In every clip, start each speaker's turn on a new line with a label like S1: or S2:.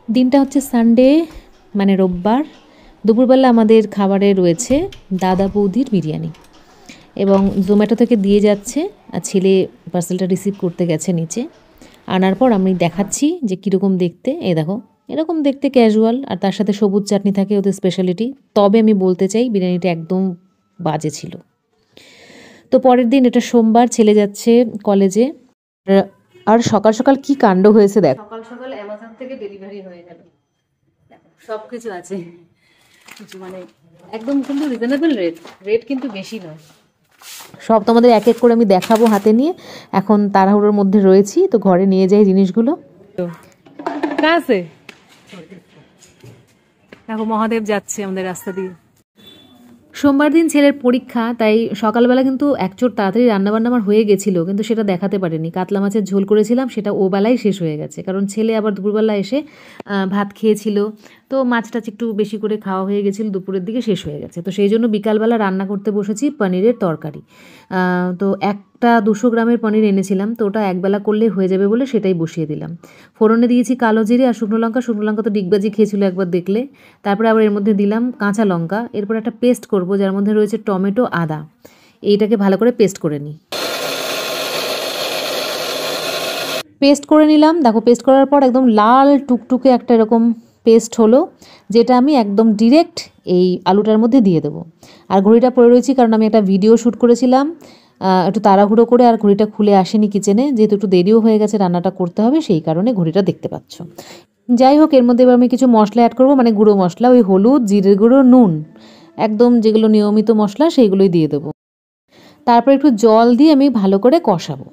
S1: দিনটা হচ্ছে সানডে, মানে রোববার। দুপুরবেলা আমাদের খাবারে রয়েছে দাদা বৌদির বিরিয়ানি, এবং জোম্যাটো থেকে দিয়ে যাচ্ছে, আর ছেলে পার্সেলটা রিসিভ করতে গেছে নিচে। আনার পর আমি দেখাচ্ছি যে কীরকম দেখতে। এই দেখো, এরকম দেখতে ক্যাজুয়াল, আর তার সাথে সবুজ চাটনি থাকে ওদের স্পেশালিটি। তবে আমি বলতে চাই বিরিয়ানিটা একদম বাজে ছিল। তো পরের দিন, এটা সোমবার, ছেলে যাচ্ছে কলেজে। আর সকাল সকাল কি কাণ্ড হয়েছে দেখ। সকাল সকাল অ্যামাজন থেকে ডেলিভারি হয়ে গেল, সব কিছু আছে, মানে একদম কিন্তু রিজনেবল রেট কিন্তু বেশি নয়। সব তোমাদের এক এক করে আমি দেখাবো হাতে নিয়ে। এখন তাড়াহুড়োর মধ্যে রয়েছি, তো ঘরে নিয়ে যাই জিনিসগুলো। কাছে দেখো মহাদেব যাচ্ছে আমাদের রাস্তা দিয়ে। সোমবার দিন ছেলের পরীক্ষা, তাই সকালবেলা কিন্তু একচোট তাড়াতাড়ি রান্নাবান্না আমার হয়ে গেছিলো, কিন্তু সেটা দেখাতে পারিনি। কাতলা মাছের ঝোল করেছিলাম, সেটা ও বেলায় শেষ হয়ে গেছে, কারণ ছেলে আবার দুপুরবেলা এসে ভাত খেয়েছিল। তো মাছটা একটু বেশি করে খাওয়া হয়ে গেছিলো, দুপুরের দিকে শেষ হয়ে গেছে। তো সেই জন্য বিকালবেলা রান্না করতে বসেছি পনিরের তরকারি। তো একটা 200 গ্রামের পনির এনেছিলাম, তো ওটা একবেলা করলেই হয়ে যাবে বলে সেটাই বসিয়ে দিলাম। ফোড়নে দিয়েছি কালো জিরে আর শুকনো লঙ্কা। শুকনো লঙ্কা তো ডিগবাজি খেয়েছিল একবার দেখলে। তারপরে আবার এর মধ্যে দিলাম কাঁচা লঙ্কা। এরপর একটা পেস্ট করব, যার মধ্যে রয়েছে টমেটো, আদা। এইটাকে ভালো করে পেস্ট করে নিই। পেস্ট করে নিলাম, দেখো পেস্ট করার পর একদম লাল টুকটুকে একটা এরকম পেস্ট হলো, যেটা আমি একদম ডিরেক্ট এই আলুটার মধ্যে দিয়ে দেবো। আর ঘড়িটা পরে রয়েছি, কারণ আমি একটা ভিডিও শ্যুট করেছিলাম একটু তাড়াহুড়ো করে, আর ঘড়িটা খুলে আসেনি কিচেনে, যেহেতু একটু দেরিও হয়ে গেছে, রান্নাটা করতে হবে, সেই কারণে ঘড়িটা দেখতে পাচ্ছ। যাই হোক, এর মধ্যে এবার আমি কিছু মশলা অ্যাড করবো, মানে গুঁড়ো মশলা, ওই হলুদ, জিরের গুঁড়ো, নুন, একদম যেগুলো নিয়মিত মশলা সেইগুলোই দিয়ে দেবো। তারপর একটু জল দিয়ে আমি ভালো করে কষাবো।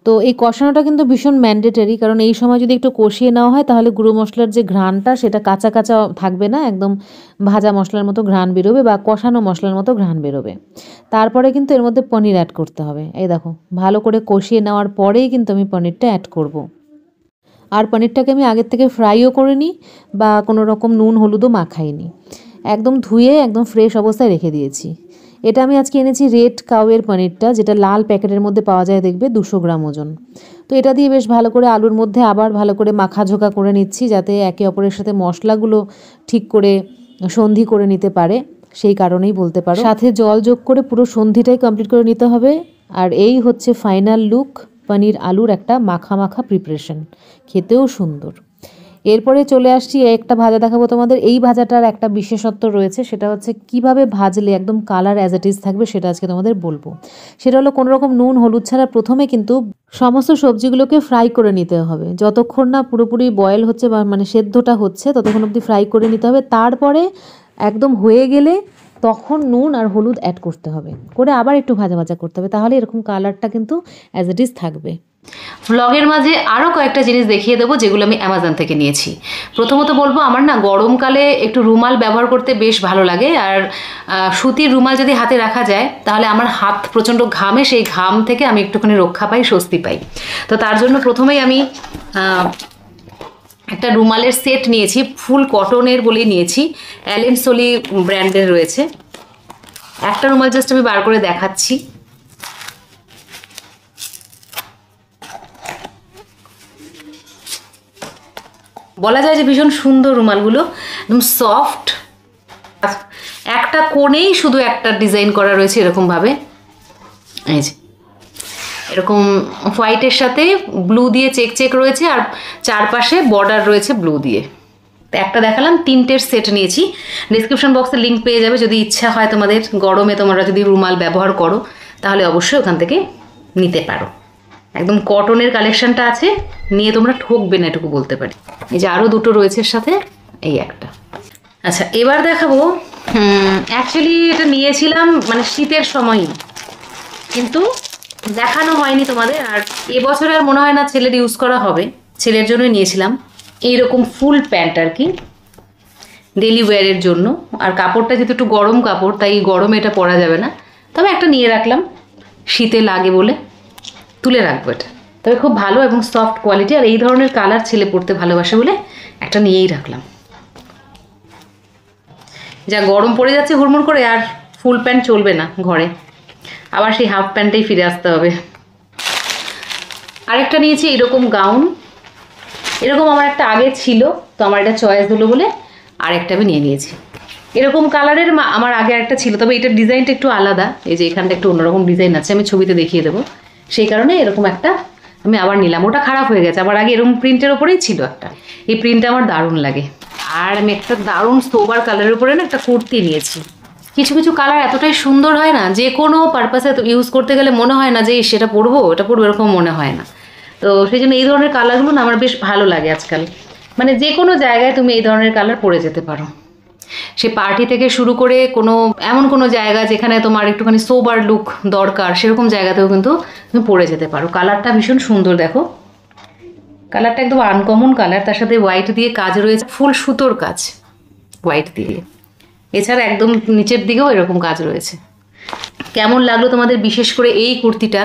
S1: তো এই কষানোটা কিন্তু ভীষণ ম্যান্ডেটারি, কারণ এই সময় যদি একটু কষিয়ে নেওয়া হয় তাহলে গুঁড়ো মশলার যে ঘ্রাণটা সেটা কাঁচা কাঁচা থাকবে না, একদম ভাজা মশলার মতো ঘ্রাণ বেরোবে, বা কষানো মশলার মতো ঘ্রাণ বেরোবে। তারপরে কিন্তু এর মধ্যে পনির অ্যাড করতে হবে। এই দেখো, ভালো করে কষিয়ে নেওয়ার পরেই কিন্তু আমি পনিরটা অ্যাড করব। আর পনিরটাকে আমি আগের থেকে ফ্রাইও করে নিই, বা কোনো রকম নুন হলুদও মাখাইনি, একদম ধুয়ে একদম ফ্রেশ অবস্থায় রেখে দিয়েছি। এটা আমি আজকে এনেছি রেড কাউয়ের পনিরটা, যেটা লাল প্যাকেটের মধ্যে পাওয়া যায় দেখবে, 200 গ্রাম ওজন। তো এটা দিয়ে বেশ ভালো করে আলুর মধ্যে আবার ভালো করে মাখাঝোকা করে নিচ্ছি, যাতে একে অপরের সাথে মশলাগুলো ঠিক করে সন্ধি করে নিতে পারে, সেই কারণেই বলতে পারো। সাথে জল যোগ করে পুরো সন্ধিটাই কমপ্লিট করে নিতে হবে। আর এই হচ্ছে ফাইনাল লুক, পনির আলুর একটা মাখা মাখা প্রিপারেশন, খেতেও সুন্দর। এরপরে চলে আসছি, একটা ভাজা দেখাবো তোমাদের। এই ভাজাটার একটা বিশেষত্ব রয়েছে, সেটা হচ্ছে কিভাবে ভাজলে একদম কালার অ্যাজ ইট ইজ থাকবে, সেটা আজকে তোমাদের বলবো। সেটা হলো কোনো রকম নুন হলুদ ছাড়া প্রথমে কিন্তু সমস্ত সবজিগুলোকে ফ্রাই করে নিতে হবে। যতক্ষণ না পুরোপুরি বয়েল হচ্ছে, বা মানে সেদ্ধটা হচ্ছে, ততক্ষণ অবধি ফ্রাই করে নিতে হবে। তারপরে একদম হয়ে গেলে তখন নুন আর হলুদ অ্যাড করতে হবে, করে আবার একটু ভাজা ভাজা করতে হবে, তাহলে এরকম কালারটা কিন্তু অ্যাজ ইট ইজ থাকবে।
S2: ব্লগের মাঝে আরও কয়েকটা জিনিস দেখিয়ে দেবো, যেগুলো আমি অ্যামাজন থেকে নিয়েছি। প্রথমত বলবো, আমার না গরমকালে একটু রুমাল ব্যবহার করতে বেশ ভালো লাগে, আর সুতির রুমাল যদি হাতে রাখা যায় তাহলে আমার হাত প্রচণ্ড ঘামে, সেই ঘাম থেকে আমি একটুখানি রক্ষা পাই, স্বস্তি পাই। তো তার জন্য প্রথমেই আমি একটা রুমালের সেট নিয়েছি, ফুল কটনের বলেই নিয়েছি, অ্যালেন সোলি ব্র্যান্ডের রয়েছে। একটা রুমাল জাস্ট আমি বার করে দেখাচ্ছি। বলা যায় যে ভীষণ সুন্দর রুমালগুলো, একদম সফট। একটা কোণেই শুধু একটা ডিজাইন করা রয়েছে এরকমভাবে, এই যে এরকম হোয়াইটের সাথে ব্লু দিয়ে চেক চেক রয়েছে, আর চারপাশে বর্ডার রয়েছে ব্লু দিয়ে। একটা দেখালাম, তিনটের সেট নিয়েছি। ডিসক্রিপশন বক্সে লিঙ্ক পেয়ে যাবে, যদি ইচ্ছা হয় তোমাদের, গরমে তোমরা যদি রুমাল ব্যবহার করো তাহলে অবশ্যই ওখান থেকে নিতে পারো। একদম কটনের কালেকশনটা আছে, নিয়ে তোমরা ঠকবে না, এটুকু বলতে পারি। এই যে আরও দুটো রয়েছে সাথে, এই একটা। আচ্ছা, এবার দেখাবো, অ্যাকচুয়ালি এটা নিয়েছিলাম মানে শীতের সময়ই, কিন্তু দেখানো হয়নি তোমাদের। আর এবছর আর মনে হয় না ছেলের ইউজ করা হবে, ছেলের জন্যই নিয়েছিলাম। এইরকম ফুল প্যান্ট আর কি, ডেলি ওয়্যারের জন্য। আর কাপড়টা যেহেতু একটু গরম কাপড়, তাই গরমে এটা পরা যাবে না, তবে একটা নিয়ে রাখলাম, শীতে লাগে বলে তুলে রাখবো এটা। তবে খুব ভালো এবং সফট কোয়ালিটি, আর এই ধরনের কালার ছেলে পরতে ভালোবাসে বলে একটা নিয়েই রাখলাম। যা গরম পড়ে যাচ্ছে হুড়মুড় করে, আর ফুল প্যান্ট চলবে না ঘরে, আবার সেই হাফ প্যান্টেই ফিরে আসতে হবে। আরেকটা নিয়েছি এরকম গাউন, এরকম আমার একটা আগে ছিল, তো আমার এটা চয়েস হলো বলে আরেকটা আমি নিয়ে নিয়েছি। এরকম কালারের আমার আগে একটা ছিল, তবে এটার ডিজাইনটা একটু আলাদা, এই যে এখানটা একটু অন্যরকম ডিজাইন আছে, আমি ছবিতে দেখিয়ে দেবো। সেই কারণে এরকম একটা আমি আবার নিলাম, ওটা খারাপ হয়ে গেছে, আবার আগে এরকম প্রিন্টের ওপরেই ছিল একটা। এই প্রিন্টটা আমার দারুণ লাগে। আর আমি একটা দারুণ সোবার কালারের উপরে না একটা কুর্তি নিয়েছি। কিছু কিছু কালার এতটাই সুন্দর হয় না, যে কোনো পারপাসে ইউজ করতে গেলে মনে হয় না যে সেটা পরবো এটা পরবো, এরকম মনে হয় না। তো সেই জন্য এই ধরনের কালারগুলো না আমার বেশ ভালো লাগে আজকাল। মানে যে কোনো জায়গায় তুমি এই ধরনের কালার পরে যেতে পারো, সে পার্টি থেকে শুরু করে এমন কোনো জায়গা যেখানে তোমার একটুখানি সোবার লুক দরকার, সেরকম জায়গাতেও কিন্তু তুমি পরে যেতে পারো। কালারটা ভীষণ সুন্দর, দেখো কালারটা একদম আনকমন কালার, তার সাথে হোয়াইট দিয়ে কাজ রয়েছে, ফুল সুতোর কাজ হোয়াইট দিয়ে, এছাড়া একদম নিচের দিকেও এরকম কাজ রয়েছে। কেমন লাগলো তোমাদের বিশেষ করে এই কুর্তিটা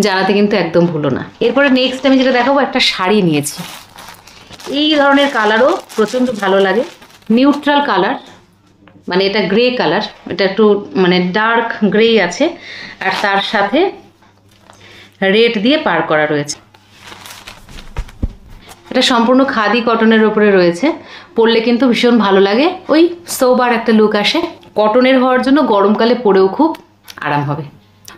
S2: জানাতে কিন্তু একদম ভুলো না। এরপরে নেক্সট আমি যেটা দেখাবো, একটা শাড়ি নিয়েছি। এই ধরনের কালারও প্রচণ্ড ভালো লাগে, নিউট্রাল কালার, মানে এটা গ্রে কালার, এটা একটু মানে ডার্ক গ্রে আছে, আর তার সাথে রেড দিয়ে পার করা রয়েছে। এটা সম্পূর্ণ খাদি কটনের উপরে রয়েছে, পরলে কিন্তু ভীষণ ভালো লাগে, ওই সোবার একটা লুক আসে। কটনের হওয়ার জন্য গরমকালে পরেও খুব আরাম হবে।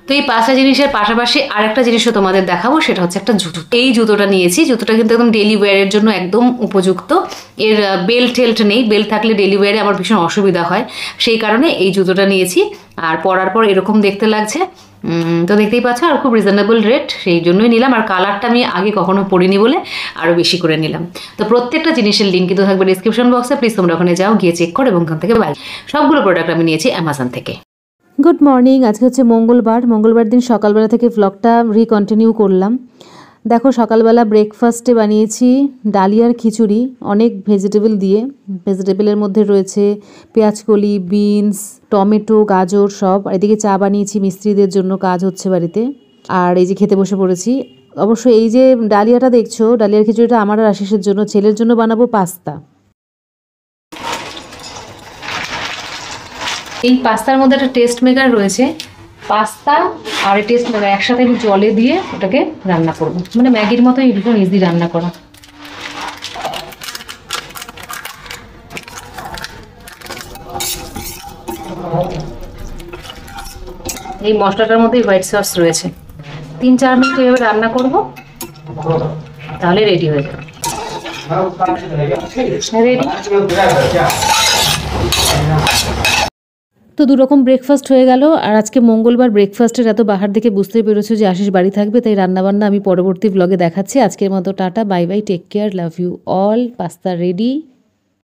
S2: তো এই 5টা জিনিসের পাশাপাশি আরেকটা জিনিসও তোমাদের দেখাবো, সেটা হচ্ছে একটা জুতো। এই জুতোটা নিয়েছি, জুতোটা কিন্তু একদম ডেলি ওয়্যারের জন্য একদম উপযুক্ত। এর বেল্ট টেল্ট নেই, বেল্ট থাকলে ডেলি ওয়্যারে আমার ভীষণ অসুবিধা হয়, সেই কারণে এই জুতোটা নিয়েছি। আর পরার পর এরকম দেখতে লাগছে, তো দেখতেই পাচ্ছ, আর খুব রিজনেবল রেট, সেই জন্যই নিলাম। আর কালারটা আমি আগে কখনো পরিনি বলে আরও বেশি করে নিলাম। তো প্রত্যেকটা জিনিসের লিঙ্ক কিন্তু থাকবে ডিসক্রিপশন বক্সে, প্লিজ তোমরা ওখানে যাও, গিয়ে চেক করো এবং ওখান থেকে বাই। সবগুলো প্রোডাক্ট আমি নিয়েছি অ্যামাজন থেকে।
S1: গুড মর্নিং, আজকে হচ্ছে মঙ্গলবার দিন সকালবেলা থেকে ভ্লগটা রিকন্টিনিউ করলাম। দেখো সকালবেলা ব্রেকফাস্টে বানিয়েছি ডালিয়ার খিচুড়ি, অনেক ভেজিটেবল দিয়ে। ভেজিটেবলের মধ্যে রয়েছে পেঁয়াজকলি, বিনস, টমেটো, গাজর সব। আর এদিকে চা বানিয়েছি, মিস্ত্রিদের জন্য কাজ হচ্ছে বাড়িতে। আর এই যে খেতে বসে পড়েছি। অবশ্য এই যে ডালিয়াটা দেখছো, ডালিয়ার খিচুড়িটা আমার আর আশিসের জন্য, ছেলের জন্য বানাবো পাস্তা।
S2: এই পাস্তার মধ্যে একটা টেস্ট মেকার রয়েছে, পাস্তা আর টেস্ট মেকার একসাথে আমি জলে দিয়ে ওটাকে রান্না করব, মানে ম্যাগির মতোই ভীষণ ইজি রান্না করা। এই মশলাটার মধ্যেই হোয়াইট সস রয়েছে, 3-4 মিনিট এভাবে রান্না করব, তাহলে রেডি হয়ে যাবে। রেডি।
S1: তো দুরকম ব্রেকফাস্ট হয়ে গেল। আর আজকে মঙ্গলবার, ব্রেকফাস্টের এত বাহার দেখে বুঝতেই পেরেছো যে আশিস বাড়ি থাকবে, তাই রান্নাবান্না আমি পরবর্তী ব্লগে দেখাচ্ছি। আজকের মতো tata, bye bye, take care, love you all. Pasta ready.